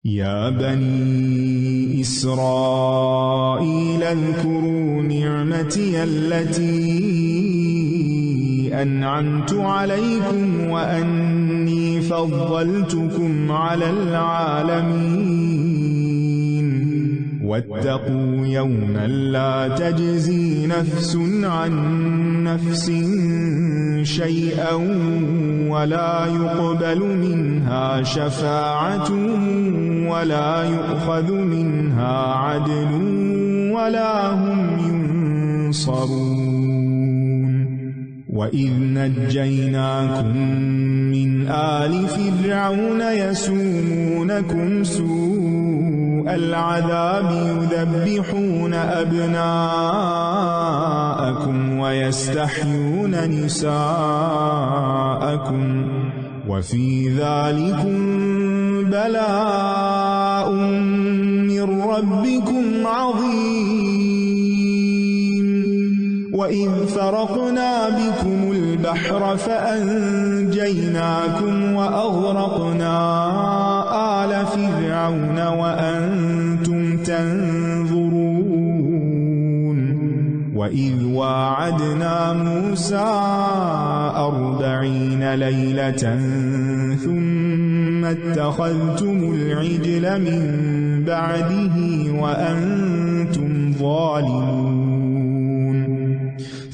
يا بني إسرائيل اذكروا نعمتي التي أنعمت عليكم وأني فضلتكم على العالمين واتقوا يوما لا تجزي نفس عن نفس شيئا ولا يقبل منها شفاعة ولا يؤخذ منها عدل ولا هم ينصرون وإذ نجيناكم من آل فرعون يسومونكم سوء العذاب يذبحون أبناءكم ويستحيون نساءكم وفي ذلكم بلاء من ربكم عظيم وإذ فرقنا بكم البحر فأنجيناكم وأغرقنا آل فرعون وأنتم تنظرون وإذ واعدنا موسى 40 ليلة ثم اتخذتم العجل من بعده وأنتم ظالمون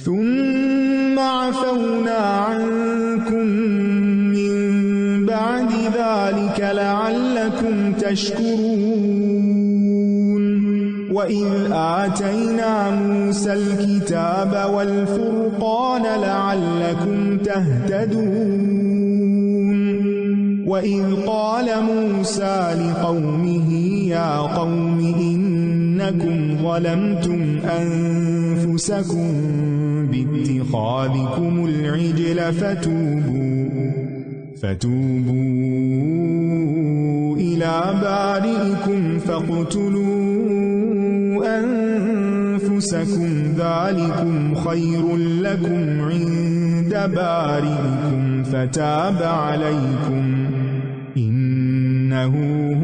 ثم عفونا عنكم من بعد ذلك لعلكم تشكرون وإذ آتينا موسى الكتاب والفرقان لعلكم تهتدون وإذ قال موسى لقومه يا قوم إنكم ظلمتم أنفسكم باتخاذكم العجل فتوبوا إلى بارئكم فاقتلوا أنفسكم ذلكم خير لكم عند بارئكم فتاب عليكم إنه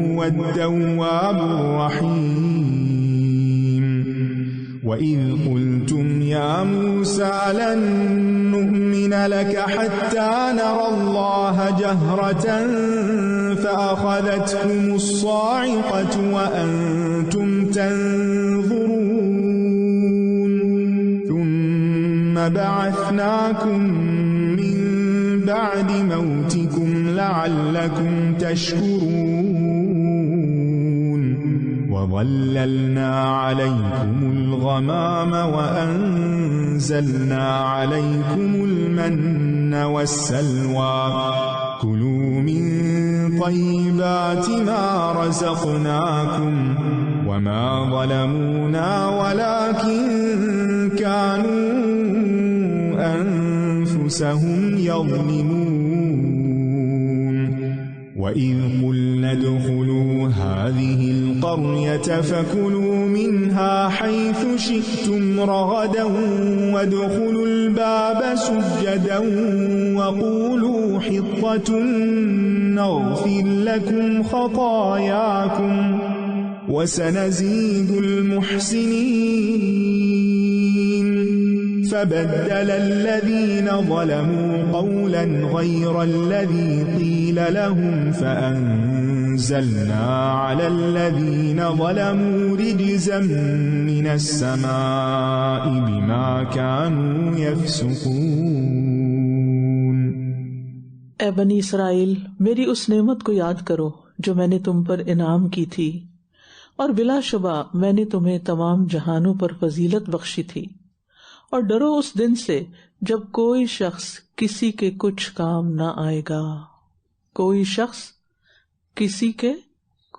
هو التواب الرحيم وإذ قلتم يا موسى لن نؤمن لك حتى نرى الله جهرة فأخذتكم الصاعقة وأنتم تنظرون ثم بعثناكم من بعد موتكم لعلكم تشكرون وظللنا عليكم الغمام وأنزلنا عليكم المن والسلوى كلوا من طيبات ما رزقناكم وما ظلمونا ولكن كانوا أنفسهم يظلمون وإذ قلنا ادخلوا هذه القرية فكلوا منها حيث شئتم رغدا وادخلوا الباب سجدا وقولوا حطة نغفر لكم خطاياكم وسنزيد المحسنين فبدل الذين ظلموا قولا غير الذي قيل لهم فأنزلنا على الذين ظلموا رجزا من السماء بما كانوا يفسقون۔ اے بنی اسرائیل، میری اس نعمت کو یاد کرو جو میں نے تم پر انعام کی تھی، اور بلا شبہ میں نے تمہیں تمام جہانوں پر فضیلت بخشی تھی، اور ڈرو اس دن سے جب کوئی شخص کسی کے کچھ کام نہ آئے گا، کوئی شخص کسی کے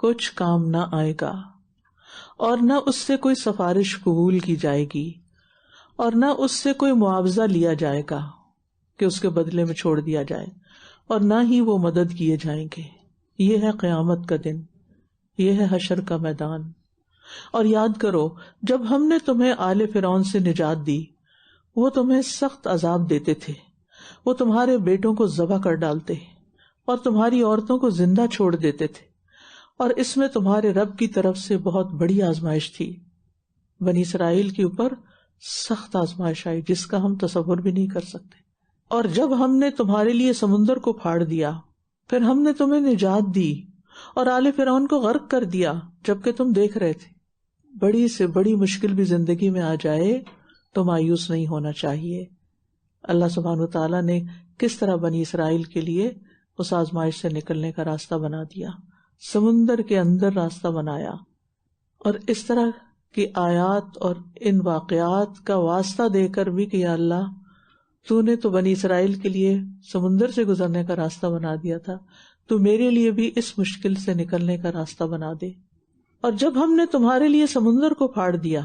کچھ کام نہ آئے گا، اور نہ اس سے کوئی سفارش قبول کی جائے گی، اور نہ اس سے کوئی معاوضہ لیا جائے گا کہ اس کے بدلے میں چھوڑ دیا جائے، اور نہ ہی وہ مدد کیے جائیں گے۔ یہ ہے قیامت کا دن، یہ ہے حشر کا میدان۔ اور یاد کرو جب ہم نے تمہیں آل فرعون سے نجات دی، وہ تمہیں سخت عذاب دیتے تھے، وہ تمہارے بیٹوں کو ذبح کر ڈالتے اور تمہاری عورتوں کو زندہ چھوڑ دیتے تھے، اور اس میں تمہارے رب کی طرف سے بہت بڑی آزمائش تھی. بنی اسرائیل کے اوپر سخت آزمائش آئی جس کا ہم تصور بھی نہیں کر سکتے. اور جب ہم نے تمہارے لیے سمندر کو پھاڑ دیا، پھر ہم نے تمہیں نجات دی اور آل فرعون کو غرق کر دیا جبکہ تم دیکھ رہے تھے. بڑی سے بڑی مشکل بھی زندگی میں آ جائے تو مایوس نہیں ہونا چاہیے. اللہ سبحانہ وتعالیٰ نے کس طرح بنی اسرائیل کے لیے اس آزمائش سے نکلنے کا راستہ بنا دیا، سمندر کے اندر راستہ بنایا. اور اس طرح کی آیات اور ان واقعات کا واسطہ دے کر بھی کہ یا اللہ تو نے تو بنی اسرائیل کے لیے سمندر سے گزرنے کا راستہ بنا دیا تھا، تو میرے لیے بھی اس مشکل سے نکلنے کا راستہ بنا دے. اور جب ہم نے تمہارے لیے سمندر کو پھاڑ دیا،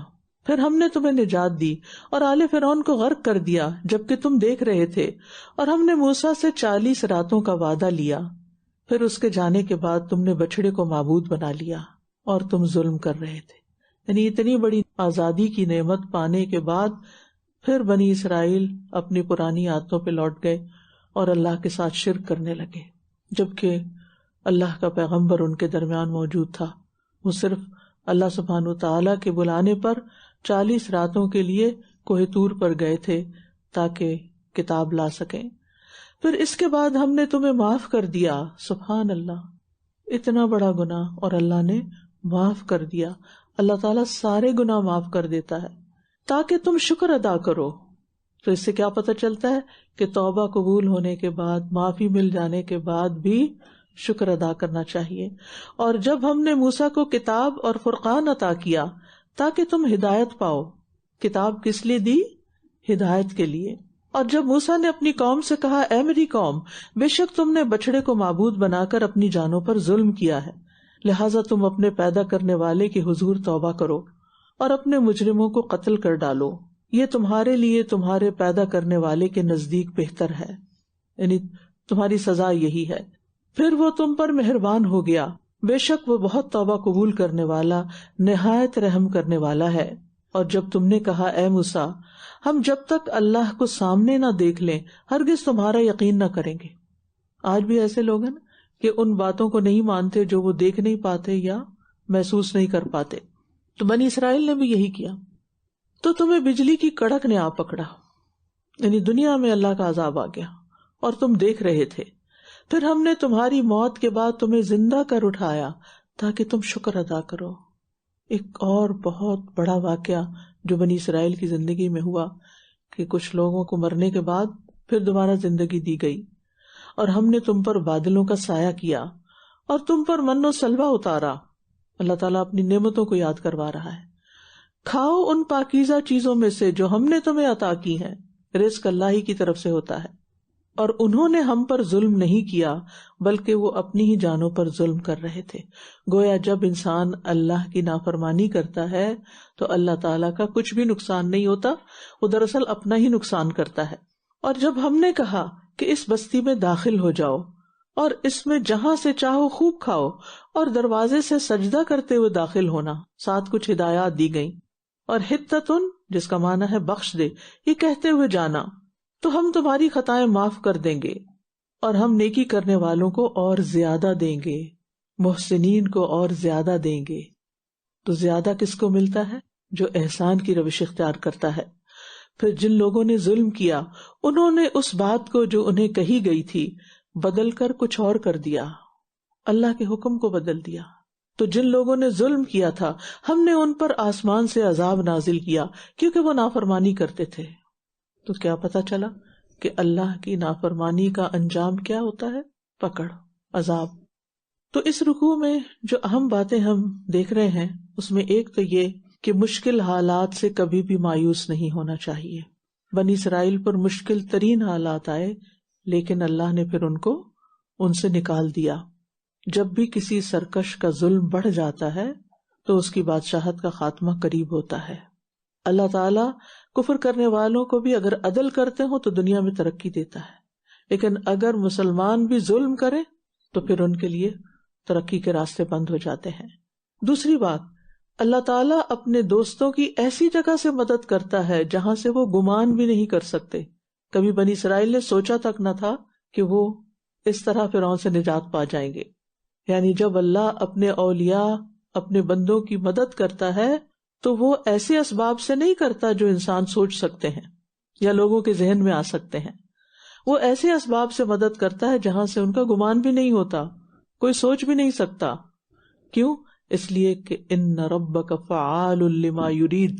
پھر ہم نے تمہیں نجات دی اور آل فرعون کو غرق کر دیا جبکہ تم دیکھ رہے تھے. اور ہم نے موسیٰ سے 40 راتوں کا وعدہ لیا، پھر اس کے جانے کے بعد تم نے بچڑے کو معبود بنا لیا اور تم ظلم کر رہے تھے. یعنی اتنی بڑی آزادی کی نعمت پانے کے بعد پھر بنی اسرائیل اپنی پرانی عادتوں پہ لوٹ گئے اور اللہ کے ساتھ شرک کرنے لگے، جبکہ اللہ کا پیغمبر ان کے درمیان موجود تھا. وہ صرف اللہ سبحانہ وتعالیٰ کے بلانے پر 40 راتوں کے لیے کوہ طور پر گئے تھے تاکہ کتاب لا سکیں. پھر اس کے بعد ہم نے تمہیں معاف کر دیا. سبحان اللہ، اتنا بڑا گناہ اور اللہ نے معاف کر دیا. اللہ تعالیٰ سارے گناہ معاف کر دیتا ہے تاکہ تم شکر ادا کرو. تو اس سے کیا پتہ چلتا ہے کہ توبہ قبول ہونے کے بعد، معافی مل جانے کے بعد بھی شکر ادا کرنا چاہیے. اور جب ہم نے موسیٰ کو کتاب اور فرقان عطا کیا تاکہ تم ہدایت پاؤ. کتاب کس لیے دی؟ ہدایت کے لیے. اور جب موسیٰ نے اپنی قوم سے کہا اے میری قوم، بے شک تم نے بچڑے کو معبود بنا کر اپنی جانوں پر ظلم کیا ہے، لہٰذا تم اپنے پیدا کرنے والے کے حضور توبہ کرو اور اپنے مجرموں کو قتل کر ڈالو. یہ تمہارے لیے تمہارے پیدا کرنے والے کے نزدیک بہتر ہے، یعنی تمہاری سزا یہی ہے. پھر وہ تم پر مہربان ہو گیا، بے شک وہ بہت توبہ قبول کرنے والا، نہایت رحم کرنے والا ہے. اور جب تم نے کہا اے موسیٰ، ہم جب تک اللہ کو سامنے نہ دیکھ لیں ہرگز تمہارا یقین نہ کریں گے. آج بھی ایسے لوگ ہیں کہ ان باتوں کو نہیں مانتے جو وہ دیکھ نہیں پاتے یا محسوس نہیں کر پاتے. تو بنی اسرائیل نے بھی یہی کیا. تو تمہیں بجلی کی کڑک نے آ پکڑا، یعنی دنیا میں اللہ کا عذاب آ گیا اور تم دیکھ رہے تھے. پھر ہم نے تمہاری موت کے بعد تمہیں زندہ کر اٹھایا تاکہ تم شکر ادا کرو. ایک اور بہت بڑا واقعہ جو بنی اسرائیل کی زندگی میں ہوا کہ کچھ لوگوں کو مرنے کے بعد پھر دوبارہ زندگی دی گئی. اور ہم نے تم پر بادلوں کا سایہ کیا اور تم پر من و سلوہ اتارا. اللہ تعالیٰ اپنی نعمتوں کو یاد کروا رہا ہے. کھاؤ ان پاکیزہ چیزوں میں سے جو ہم نے تمہیں عطا کی ہیں، رزق اللہ ہی کی طرف سے ہوتا ہے. اور انہوں نے ہم پر ظلم نہیں کیا بلکہ وہ اپنی ہی جانوں پر ظلم کر رہے تھے. گویا جب انسان اللہ کی نافرمانی کرتا ہے تو اللہ تعالیٰ کا کچھ بھی نقصان نہیں ہوتا، وہ دراصل اپنا ہی نقصان کرتا ہے. اور جب ہم نے کہا کہ اس بستی میں داخل ہو جاؤ اور اس میں جہاں سے چاہو خوب کھاؤ اور دروازے سے سجدہ کرتے ہوئے داخل ہونا، ساتھ کچھ ہدایات دی گئیں. اور حتتن، جس کا معنی ہے بخش دے، یہ کہتے ہوئے جانا تو ہم تمہاری خطائیں معاف کر دیں گے اور ہم نیکی کرنے والوں کو اور زیادہ دیں گے، محسنین کو اور زیادہ دیں گے. تو زیادہ کس کو ملتا ہے؟ جو احسان کی روش اختیار کرتا ہے. پھر جن لوگوں نے ظلم کیا انہوں نے اس بات کو جو انہیں کہی گئی تھی بدل کر کچھ اور کر دیا، اللہ کے حکم کو بدل دیا. تو جن لوگوں نے ظلم کیا تھا ہم نے ان پر آسمان سے عذاب نازل کیا کیونکہ وہ نافرمانی کرتے تھے. تو کیا پتا چلا کہ اللہ کی نافرمانی کا انجام کیا ہوتا ہے؟ پکڑ، عذاب. تو اس رکوع میں جو اہم باتیں ہم دیکھ رہے ہیں اس میں ایک تو یہ کہ مشکل حالات سے کبھی بھی مایوس نہیں ہونا چاہیے. بنی اسرائیل پر مشکل ترین حالات آئے لیکن اللہ نے پھر ان سے نکال دیا. جب بھی کسی سرکش کا ظلم بڑھ جاتا ہے تو اس کی بادشاہت کا خاتمہ قریب ہوتا ہے. اللہ تعالیٰ کفر کرنے والوں کو بھی اگر عدل کرتے ہوں تو دنیا میں ترقی دیتا ہے، لیکن اگر مسلمان بھی ظلم کریں تو پھر ان کے لیے ترقی کے راستے بند ہو جاتے ہیں. دوسری بات، اللہ تعالیٰ اپنے دوستوں کی ایسی جگہ سے مدد کرتا ہے جہاں سے وہ گمان بھی نہیں کر سکتے. کبھی بنی اسرائیل نے سوچا تک نہ تھا کہ وہ اس طرح فرعون سے نجات پا جائیں گے. یعنی جب اللہ اپنے اولیاء اپنے بندوں کی مدد کرتا ہے تو وہ ایسے اسباب سے نہیں کرتا جو انسان سوچ سکتے ہیں یا لوگوں کے ذہن میں آ سکتے ہیں. وہ ایسے اسباب سے مدد کرتا ہے جہاں سے ان کا گمان بھی نہیں ہوتا، کوئی سوچ بھی نہیں سکتا. کیوں؟ اس لیے کہ ان ربک فعال لما یرید،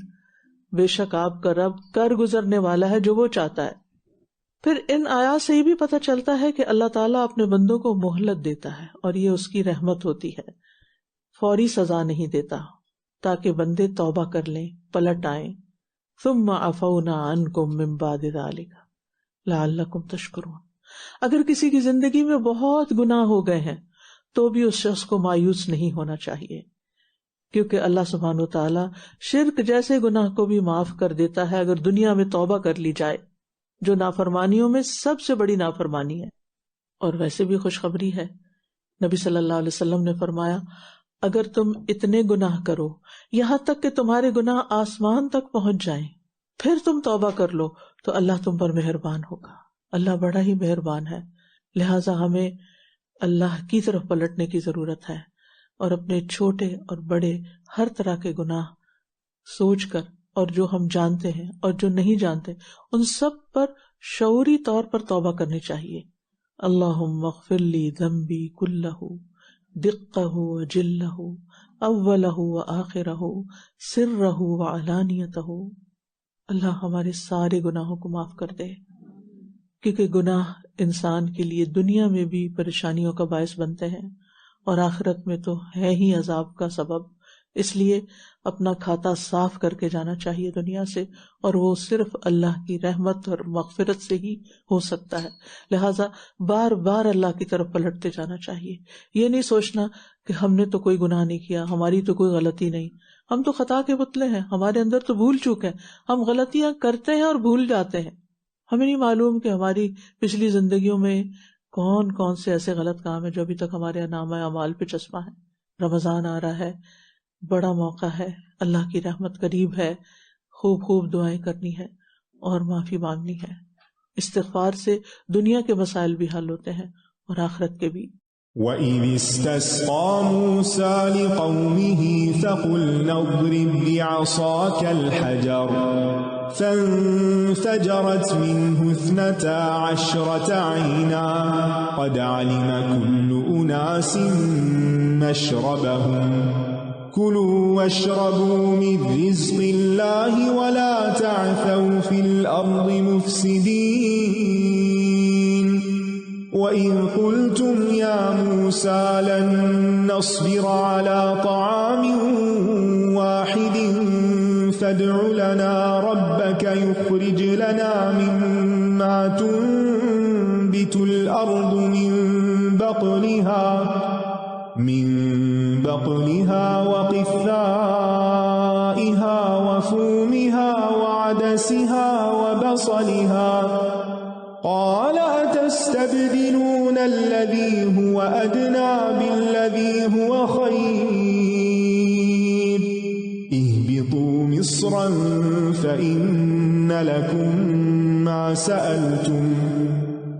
بے شک آپ کا رب کر گزرنے والا ہے جو وہ چاہتا ہے. پھر ان آیات سے یہ بھی پتہ چلتا ہے کہ اللہ تعالیٰ اپنے بندوں کو مہلت دیتا ہے اور یہ اس کی رحمت ہوتی ہے، فوری سزا نہیں دیتا تاکہ بندے توبہ کر لیں، پلٹ آئیں. ثم عفونا عنکم من بعد ذلک لعلکم تشکرون. اگر کسی کی زندگی میں بہت گناہ ہو گئے ہیں تو بھی اس شخص کو مایوس نہیں ہونا چاہیے، کیونکہ اللہ سبحانہ و تعالیٰ شرک جیسے گناہ کو بھی معاف کر دیتا ہے اگر دنیا میں توبہ کر لی جائے، جو نافرمانیوں میں سب سے بڑی نافرمانی ہے. اور ویسے بھی خوشخبری ہے، نبی صلی اللہ علیہ وسلم نے فرمایا اگر تم اتنے گناہ کرو یہاں تک کہ تمہارے گناہ آسمان تک پہنچ جائیں، پھر تم توبہ کر لو تو اللہ تم پر مہربان ہوگا. اللہ بڑا ہی مہربان ہے، لہٰذا ہمیں اللہ کی طرف پلٹنے کی ضرورت ہے اور اپنے چھوٹے اور بڑے ہر طرح کے گناہ سوچ کر، اور جو ہم جانتے ہیں اور جو نہیں جانتے، ان سب پر شعوری طور پر توبہ کرنی چاہیے. اللہم اغفر لی ذنبی کلہ دقہ وجلہ اولہ وآخرہ سرہ وعلانیتہ. اللہ ہمارے سارے گناہوں کو معاف کر دے، کیونکہ گناہ انسان کے لیے دنیا میں بھی پریشانیوں کا باعث بنتے ہیں اور آخرت میں تو ہے ہی عذاب کا سبب. اس لیے اپنا کھاتا صاف کر کے جانا چاہیے دنیا سے، اور وہ صرف اللہ کی رحمت اور مغفرت سے ہی ہو سکتا ہے. لہٰذا بار بار اللہ کی طرف پلٹتے جانا چاہیے. یہ نہیں سوچنا کہ ہم نے تو کوئی گناہ نہیں کیا، ہماری تو کوئی غلطی نہیں، ہم تو خطا کے پتلے ہیں، ہمارے اندر تو بھول چوک ہے، ہم غلطیاں کرتے ہیں اور بھول جاتے ہیں. ہمیں نہیں معلوم کہ ہماری پچھلی زندگیوں میں کون کون سے ایسے غلط کام ہیں جو ابھی تک ہمارے نامہ اعمال پہ چسپاں ہے. رمضان آ رہا ہے، بڑا موقع ہے، اللہ کی رحمت قریب ہے، خوب خوب دعائیں کرنی ہے اور معافی مانگنی ہے. استغفار سے دنیا کے مسائل بھی حل ہوتے ہیں اور آخرت کے بھی. وَإِذِ اسْتَسْقَىٰ مُوسَىٰ لِقَوْمِهِ فَقُلْنَا اضْرِب بِّعَصَاكَ الْحَجَرَ فَانفَجَرَتْ مِنْهُ 12 عَيْنًا قَدْ عَلِمَ كُلُّ أُنَاسٍ مَّشْرَبَهُمْ كُلُوا وَاشْرَبُوا مِن رِّزْقِ اللَّهِ وَلَا تَعْثَوْا فِي الْأَرْضِ مُفْسِدِينَ. وَإِذْ قُلْتُمْ يَا مُوسَىٰ لَن نَّصْبِرَ عَلَىٰ طَعَامٍ وَاحِدٍ فَادْعُ لَنَا رَبَّكَ يُخْرِجْ لَنَا مِمَّا تُنبِتُ الْأَرْضُ مِن بَقْلِهَا وَقِثَّائِهَا وَفُومِهَا وَعَدَسِهَا وَبَصَلِهَا قَالَ أَتَسْتَبْدِلُونَ الَّذِي هُوَ أَدْنَىٰ بِالَّذِي هُوَ خَيْرٌ اهْبِطُوا مِصْرًا فَإِنَّ لَكُم مَّا سَأَلْتُمْ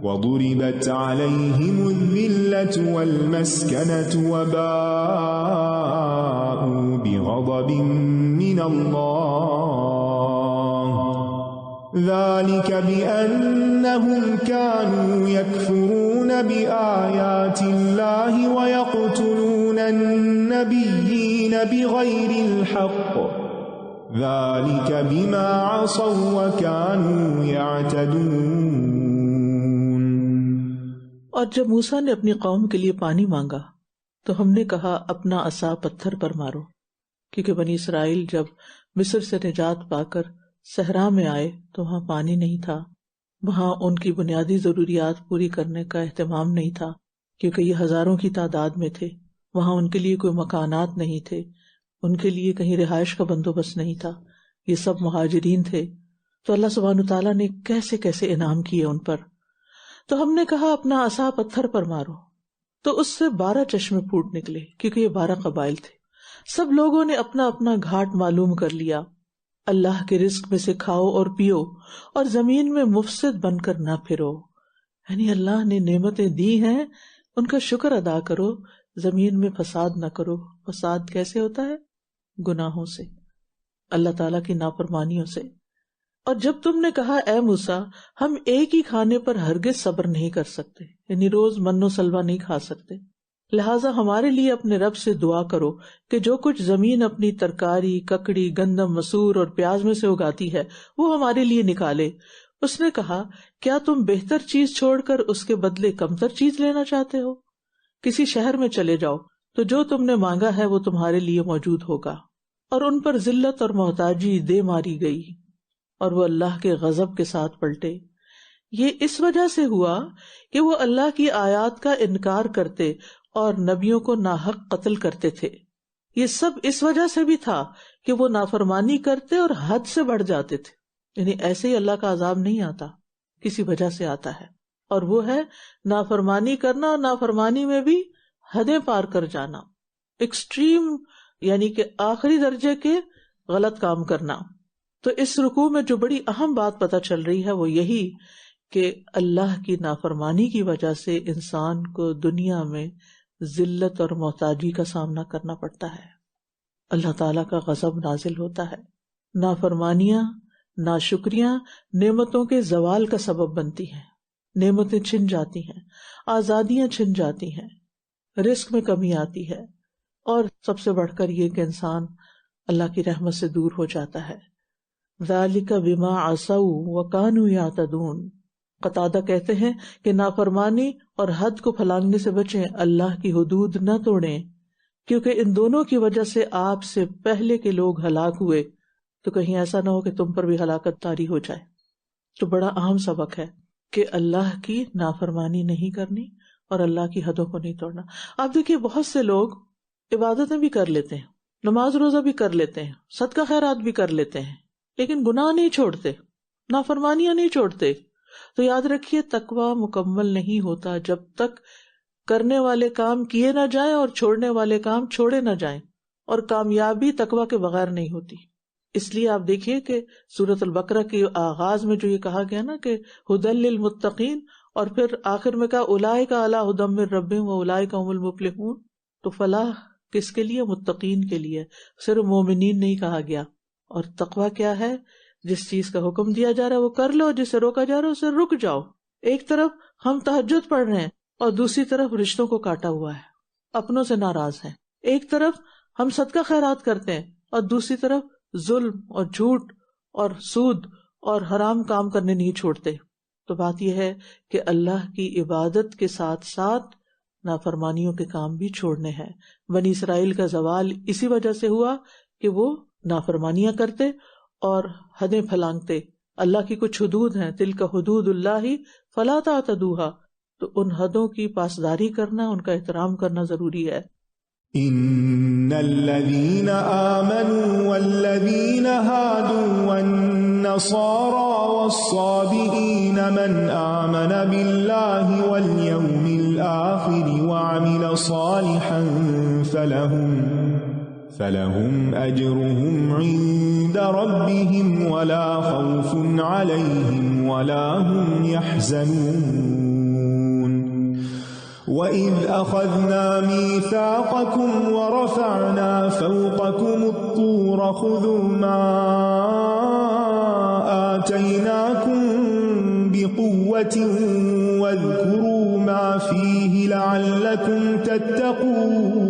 وَضُرِبَتْ عَلَيْهِمُ الذِّلَّةُ وَالْمَسْكَنَةُ وَبَاءُوا بِغَضَبٍ مِّنَ اللَّهِ ذَلِكَ بِأَنَّهُمْ كَانُوا يَكْفُرُونَ بِآيَاتِ اللَّهِ وَيَقْتُلُونَ النَّبِيِّينَ بِغَيْرِ الْحَقِّ ذَلِكَ بِمَا عَصَوا وَكَانُوا يَعْتَدُونَ. اور جب موسیٰ نے اپنی قوم کے لیے پانی مانگا تو ہم نے کہا اپنا عصا پتھر پر مارو، کیونکہ بنی اسرائیل جب مصر سے نجات پا کر صحرا میں آئے تو وہاں پانی نہیں تھا، وہاں ان کی بنیادی ضروریات پوری کرنے کا اہتمام نہیں تھا کیونکہ یہ ہزاروں کی تعداد میں تھے. وہاں ان کے لیے کوئی مکانات نہیں تھے، ان کے لیے کہیں رہائش کا بندوبست نہیں تھا، یہ سب مہاجرین تھے. تو اللہ سبحانہ تعالیٰ نے کیسے کیسے انعام کیے ان پر. تو ہم نے کہا اپنا عصا پتھر پر مارو، تو اس سے 12 چشمے پھوٹ نکلے، کیونکہ یہ 12 قبائل تھے. سب لوگوں نے اپنا اپنا گھاٹ معلوم کر لیا. اللہ کے رزق میں سے کھاؤ اور پیو اور زمین میں مفسد بن کر نہ پھرو. یعنی اللہ نے نعمتیں دی ہیں، ان کا شکر ادا کرو، زمین میں فساد نہ کرو. فساد کیسے ہوتا ہے؟ گناہوں سے، اللہ تعالیٰ کی نافرمانیوں سے. اور جب تم نے کہا اے موسیٰ ہم ایک ہی کھانے پر ہرگز صبر نہیں کر سکتے، یعنی روز من و سلوہ نہیں کھا سکتے، لہٰذا ہمارے لیے اپنے رب سے دعا کرو کہ جو کچھ زمین اپنی ترکاری، ککڑی، گندم، مسور اور پیاز میں سے اگاتی ہے وہ ہمارے لیے نکالے. اس نے کہا کیا تم بہتر چیز چھوڑ کر اس کے بدلے کمتر چیز لینا چاہتے ہو؟ کسی شہر میں چلے جاؤ تو جو تم نے مانگا ہے وہ تمہارے لیے موجود ہوگا. اور ان پر ذلت اور محتاجی دے ماری گئی اور وہ اللہ کے غضب کے ساتھ پلٹے. یہ اس وجہ سے ہوا کہ وہ اللہ کی آیات کا انکار کرتے اور نبیوں کو ناحق قتل کرتے تھے. یہ سب اس وجہ سے بھی تھا کہ وہ نافرمانی کرتے اور حد سے بڑھ جاتے تھے. یعنی ایسے ہی اللہ کا عذاب نہیں آتا، کسی وجہ سے آتا ہے، اور وہ ہے نافرمانی کرنا، اور نافرمانی میں بھی حدیں پار کر جانا، ایکسٹریم، یعنی کہ آخری درجے کے غلط کام کرنا. تو اس رکوع میں جو بڑی اہم بات پتہ چل رہی ہے وہ یہی کہ اللہ کی نافرمانی کی وجہ سے انسان کو دنیا میں ذلت اور محتاجی کا سامنا کرنا پڑتا ہے، اللہ تعالیٰ کا غضب نازل ہوتا ہے. نافرمانیاں، ناشکریاں نعمتوں کے زوال کا سبب بنتی ہیں، نعمتیں چھن جاتی ہیں، آزادیاں چھن جاتی ہیں، رزق میں کمی آتی ہے، اور سب سے بڑھ کر یہ کہ انسان اللہ کی رحمت سے دور ہو جاتا ہے. ذالک بما عصوا وکانوا یعتدون. قتادہ کہتے ہیں کہ نافرمانی اور حد کو پھلانگنے سے بچیں، اللہ کی حدود نہ توڑیں، کیونکہ ان دونوں کی وجہ سے آپ سے پہلے کے لوگ ہلاک ہوئے، تو کہیں ایسا نہ ہو کہ تم پر بھی ہلاکت طاری ہو جائے. تو بڑا اہم سبق ہے کہ اللہ کی نافرمانی نہیں کرنی اور اللہ کی حدوں کو نہیں توڑنا. آپ دیکھیے بہت سے لوگ عبادتیں بھی کر لیتے ہیں، نماز روزہ بھی کر لیتے ہیں، صدقہ خیرات بھی کر لیتے ہیں، لیکن گناہ نہیں چھوڑتے، نافرمانیاں نہیں چھوڑتے. تو یاد رکھیے تقویٰ مکمل نہیں ہوتا جب تک کرنے والے کام کیے نہ جائیں اور چھوڑنے والے کام چھوڑے نہ جائیں، اور کامیابی تقویٰ کے بغیر نہیں ہوتی. اس لیے آپ دیکھیے کہ سورۃ البقرہ کے آغاز میں جو یہ کہا گیا نا کہ ھدی للمتقین، اور پھر آخر میں کہا اولئک علی ھدی من ربہم واولئک هم المفلحون. تو فلاح کس کے لیے؟ متقین کے لیے، صرف مومنین نہیں کہا گیا. اور تقویٰ کیا ہے؟ جس چیز کا حکم دیا جا رہا ہے وہ کر لو، جسے روکا جا رہا ہے اسے رک جاؤ. ایک طرف ہم تہجد پڑھ رہے ہیں اور دوسری طرف رشتوں کو کاٹا ہوا ہے، اپنوں سے ناراض ہیں. ایک طرف ہم صدقہ خیرات کرتے ہیں اور دوسری طرف ظلم اور جھوٹ اور سود اور حرام کام کرنے نہیں چھوڑتے. تو بات یہ ہے کہ اللہ کی عبادت کے ساتھ ساتھ نافرمانیوں کے کام بھی چھوڑنے ہیں. بنی اسرائیل کا زوال اسی وجہ سے ہوا کہ وہ نافرمانیاں کرتے اور حدیں پھلانگتے. اللہ کی کچھ حدود ہیں، تلک حدود اللہ فلا تعتدوها، تو ان حدوں کی پاسداری کرنا، ان کا احترام کرنا ضروری ہے. ان الذين آمنوا والذين هادوا والنصارى والصابئين من آمن بالله واليوم الآخر وعمل صالحا فلهم أجرهم عند ربهم ولا خوف عليهم ولا هم يحزنون. وَإِذْ أَخَذْنَا مِيثَاقَكُمْ وَرَفَعْنَا فَوْقَكُمُ الطُّورَ خُذُوا مَا آتَيْنَاكُمْ بِقُوَّةٍ وَاذْكُرُوا مَا فِيهِ لَعَلَّكُمْ تَتَّقُونَ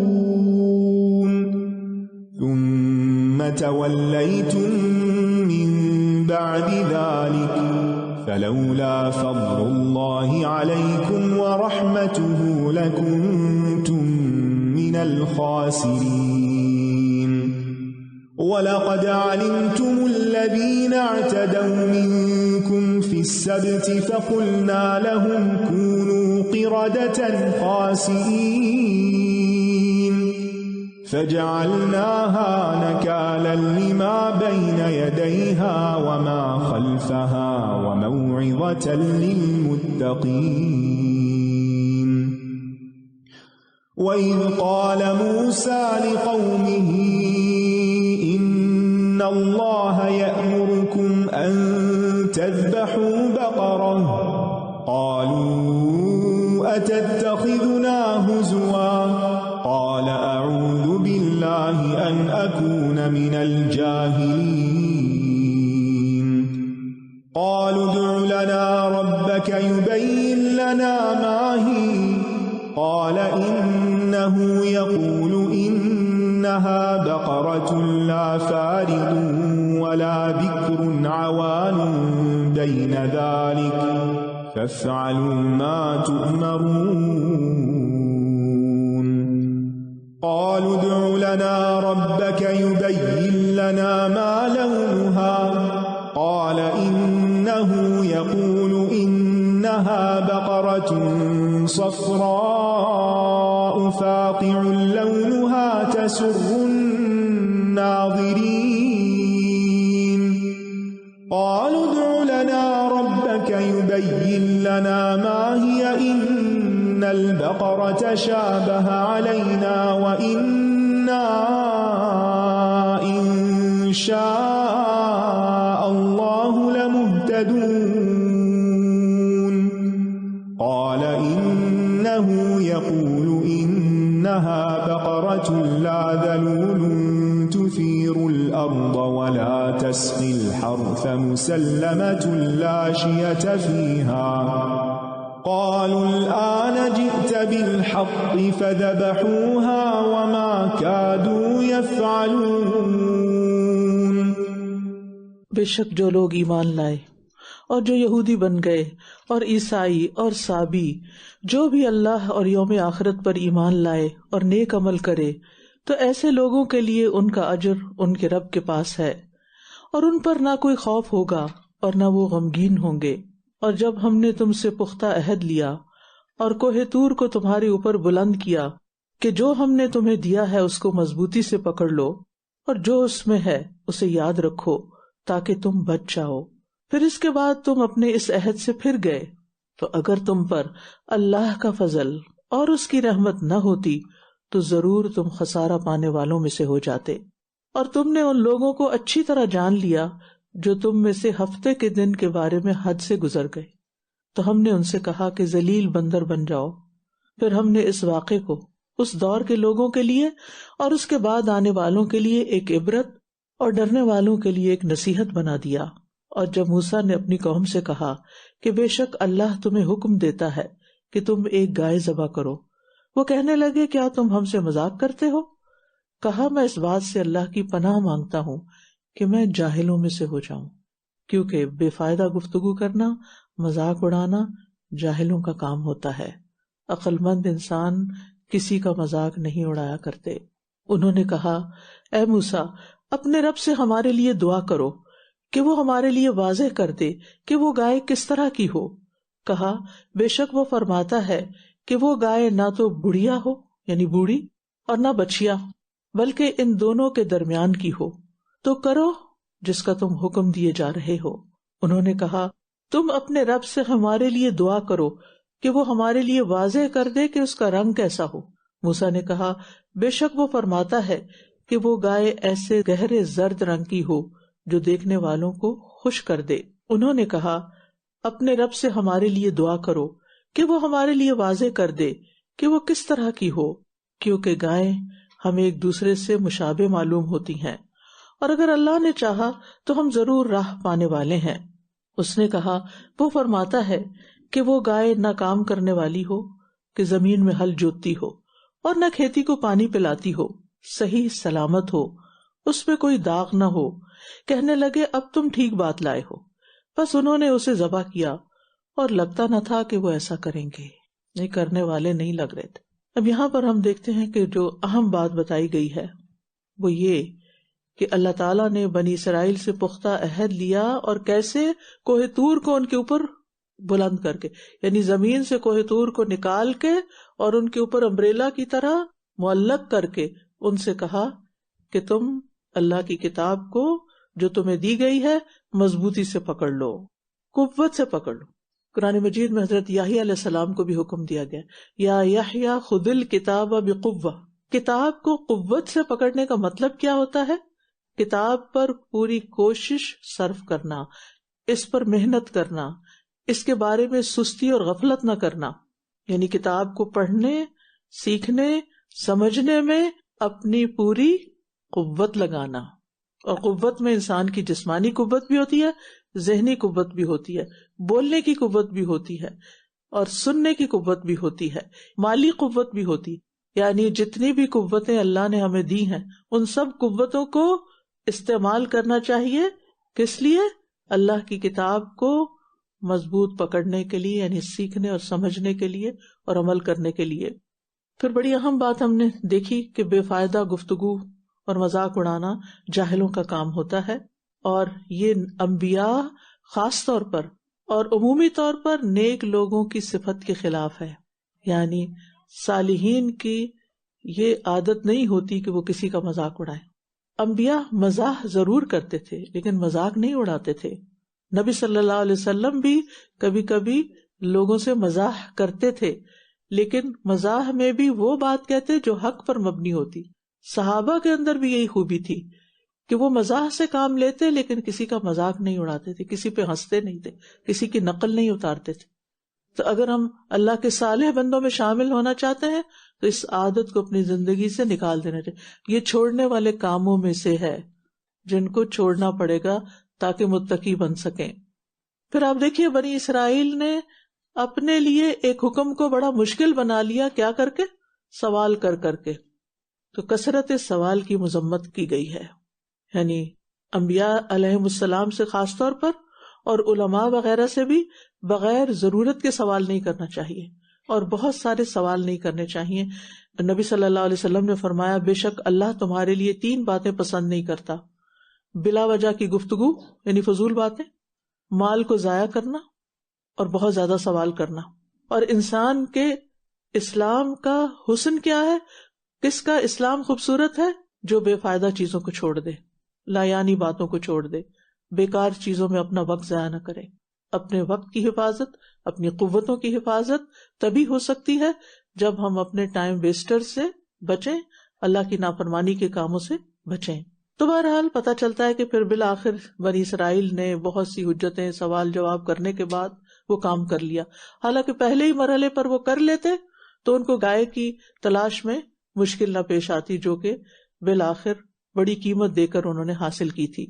ثُمَّ تَوَلَّيْتُمْ مِنْ بَعْدِ ذَلِكَ فلولا فضل الله عليكم ورحمته لكنتم من الخاسرين. ولقد علمتم الذين اعتدوا منكم في السبت فقلنا لهم كونوا قردة خاسئين فجعلناها نكالا لما بين يديها وما خلفها وموعظة للمتقين. وإذ قال موسى لقومه إن الله يأمركم أن تذبحوا بقرة قالوا أتتخذنا هزوا أعوذ بالله أن أكون من الجاهلين قالوا ادع لنا ربك يبين لنا ما هي قال إنه يقول إنها بقرة لا فارض ولا بكر عوان بين ذلك فافعلوا ما تؤمرون قالوا ادع لنا ربك يبين لنا ما لونها قال إنه يقول إنها بقرة صفراء فاقع لونها تسر الناظرين قالوا ادع لنا ربك يبين لنا ما هي إن البقرة شابه علينا وإنا إن شاء الله لمهتدون قال إنه يقول إنها بقرة لا ذلول تثير الأرض ولا تسقي الحرث مسلمة لا شية فيها قالوا الآن جئت بالحق فذبحوها وما كادوا يفعلون. بے شک جو لوگ ایمان لائے اور جو یہودی بن گئے اور عیسائی اور صابی جو بھی اللہ اور یوم آخرت پر ایمان لائے اور نیک عمل کرے تو ایسے لوگوں کے لیے ان کا اجر ان کے رب کے پاس ہے اور ان پر نہ کوئی خوف ہوگا اور نہ وہ غمگین ہوں گے. اور جب ہم نے تم سے پختہ عہد لیا اور کوہ طور کو تمہارے اوپر بلند کیا کہ جو ہم نے تمہیں دیا ہے اس کو مضبوطی سے پکڑ لو اور جو اس میں ہے اسے یاد رکھو تاکہ تم بچ جاؤ. پھر اس کے بعد تم اپنے اس عہد سے پھر گئے تو اگر تم پر اللہ کا فضل اور اس کی رحمت نہ ہوتی تو ضرور تم خسارہ پانے والوں میں سے ہو جاتے. اور تم نے ان لوگوں کو اچھی طرح جان لیا جو تم میں سے ہفتے کے دن کے بارے میں حد سے گزر گئے تو ہم نے ان سے کہا کہ ذلیل بندر بن جاؤ. پھر ہم نے اس واقعے کو اس دور کے لوگوں کے لیے اور اس کے بعد آنے والوں کے لیے ایک عبرت اور ڈرنے والوں کے لیے ایک نصیحت بنا دیا. اور جب موسیٰ نے اپنی قوم سے کہا کہ بے شک اللہ تمہیں حکم دیتا ہے کہ تم ایک گائے ذبح کرو، وہ کہنے لگے کیا تم ہم سے مذاق کرتے ہو؟ کہا میں اس بات سے اللہ کی پناہ مانگتا ہوں کہ میں جاہلوں میں سے ہو جاؤں، کیونکہ بے فائدہ گفتگو کرنا، مذاق اڑانا جاہلوں کا کام ہوتا ہے. عقل مند انسان کسی کا مذاق نہیں اڑایا کرتے. انہوں نے کہا اے موسیٰ اپنے رب سے ہمارے لیے دعا کرو کہ وہ ہمارے لیے واضح کر دے کہ وہ گائے کس طرح کی ہو. کہا بے شک وہ فرماتا ہے کہ وہ گائے نہ تو بڑھیا ہو یعنی بوڑھی اور نہ بچیا بلکہ ان دونوں کے درمیان کی ہو. تو کرو جس کا تم حکم دیے جا رہے ہو. انہوں نے کہا تم اپنے رب سے ہمارے لیے دعا کرو کہ وہ ہمارے لیے واضح کر دے کہ اس کا رنگ کیسا ہو. موسیٰ نے کہا بے شک وہ فرماتا ہے کہ وہ گائے ایسے گہرے زرد رنگ کی ہو جو دیکھنے والوں کو خوش کر دے. انہوں نے کہا اپنے رب سے ہمارے لیے دعا کرو کہ وہ ہمارے لیے واضح کر دے کہ وہ کس طرح کی ہو، کیونکہ گائیں ہمیں ایک دوسرے سے مشابہ معلوم ہوتی ہیں اور اگر اللہ نے چاہا تو ہم ضرور راہ پانے والے ہیں. اس نے کہا وہ فرماتا ہے کہ وہ گائے نہ کام کرنے والی ہو کہ زمین میں ہل جوتتی ہو اور نہ کھیتی کو پانی پلاتی ہو، صحیح سلامت ہو، اس میں کوئی داغ نہ ہو. کہنے لگے اب تم ٹھیک بات لائے ہو. بس انہوں نے اسے ذبح کیا اور لگتا نہ تھا کہ وہ ایسا کریں گے، نہیں کرنے والے نہیں لگ رہے تھے. اب یہاں پر ہم دیکھتے ہیں کہ جو اہم بات بتائی گئی ہے وہ یہ کہ اللہ تعالیٰ نے بنی اسرائیل سے پختہ عہد لیا اور کیسے کوہ طور کو ان کے اوپر بلند کر کے، یعنی زمین سے کوہ طور کو نکال کے اور ان کے اوپر امبریلا کی طرح معلق کر کے ان سے کہا کہ تم اللہ کی کتاب کو جو تمہیں دی گئی ہے مضبوطی سے پکڑ لو، قوت سے پکڑ لو. قرآن مجید میں حضرت یحییٰ علیہ السلام کو بھی حکم دیا گیا یا یحییٰ خذ الکتاب بقوہ. کتاب کو قوت سے پکڑنے کا مطلب کیا ہوتا ہے؟ کتاب پر پوری کوشش صرف کرنا، اس پر محنت کرنا، اس کے بارے میں سستی اور غفلت نہ کرنا. یعنی کتاب کو پڑھنے، سیکھنے، سمجھنے میں اپنی پوری قوت لگانا، اور قوت میں انسان کی جسمانی قوت بھی ہوتی ہے، ذہنی قوت بھی ہوتی ہے، بولنے کی قوت بھی ہوتی ہے، اور سننے کی قوت بھی ہوتی ہے، مالی قوت بھی ہوتی ہے. یعنی جتنی بھی قوتیں اللہ نے ہمیں دی ہیں ان سب قوتوں کو استعمال کرنا چاہیے. کس لیے؟ اللہ کی کتاب کو مضبوط پکڑنے کے لیے، یعنی سیکھنے اور سمجھنے کے لیے اور عمل کرنے کے لیے. پھر بڑی اہم بات ہم نے دیکھی کہ بے فائدہ گفتگو اور مذاق اڑانا جاہلوں کا کام ہوتا ہے، اور یہ انبیاء خاص طور پر اور عمومی طور پر نیک لوگوں کی صفت کے خلاف ہے. یعنی صالحین کی یہ عادت نہیں ہوتی کہ وہ کسی کا مذاق اڑائیں. انبیاء مزاح ضرور کرتے تھے لیکن مذاق نہیں اڑاتے تھے. نبی صلی اللہ علیہ وسلم بھی کبھی کبھی لوگوں سے مزاح کرتے تھے، لیکن مزاح میں بھی وہ بات کہتے جو حق پر مبنی ہوتی. صحابہ کے اندر بھی یہی خوبی تھی کہ وہ مزاح سے کام لیتے لیکن کسی کا مذاق نہیں اڑاتے تھے، کسی پہ ہنستے نہیں تھے، کسی کی نقل نہیں اتارتے تھے. تو اگر ہم اللہ کے صالح بندوں میں شامل ہونا چاہتے ہیں تو اس عادت کو اپنی زندگی سے نکال دینا چاہیے. یہ چھوڑنے والے کاموں میں سے ہے جن کو چھوڑنا پڑے گا تاکہ متقی بن سکیں. پھر آپ دیکھیے بنی اسرائیل نے اپنے لیے ایک حکم کو بڑا مشکل بنا لیا. کیا کر کے؟ سوال کر کر کے. تو کثرت سوال کی مذمت کی گئی ہے. یعنی انبیاء علیہم السلام سے خاص طور پر اور علماء وغیرہ سے بھی بغیر ضرورت کے سوال نہیں کرنا چاہیے، اور بہت سارے سوال نہیں کرنے چاہیے. نبی صلی اللہ علیہ وسلم نے فرمایا بے شک اللہ تمہارے لیے 3 باتیں پسند نہیں کرتا: بلا وجہ کی گفتگو یعنی فضول باتیں، مال کو ضائع کرنا، اور بہت زیادہ سوال کرنا. اور انسان کے اسلام کا حسن کیا ہے؟ کس کا اسلام خوبصورت ہے؟ جو بے فائدہ چیزوں کو چھوڑ دے، لایانی باتوں کو چھوڑ دے، بیکار چیزوں میں اپنا وقت ضائع نہ کرے. اپنے وقت کی حفاظت، اپنی قوتوں کی حفاظت تبھی ہو سکتی ہے جب ہم اپنے ٹائم ویسٹر سے بچیں، اللہ کی نافرمانی کے کاموں سے بچیں. تو بہرحال پتہ چلتا ہے کہ پھر بالآخر بنی اسرائیل نے بہت سی حجتیں سوال جواب کرنے کے بعد وہ کام کر لیا. حالانکہ پہلے ہی مرحلے پر وہ کر لیتے تو ان کو گائے کی تلاش میں مشکل نہ پیش آتی، جو کہ بالآخر بڑی قیمت دے کر انہوں نے حاصل کی تھی.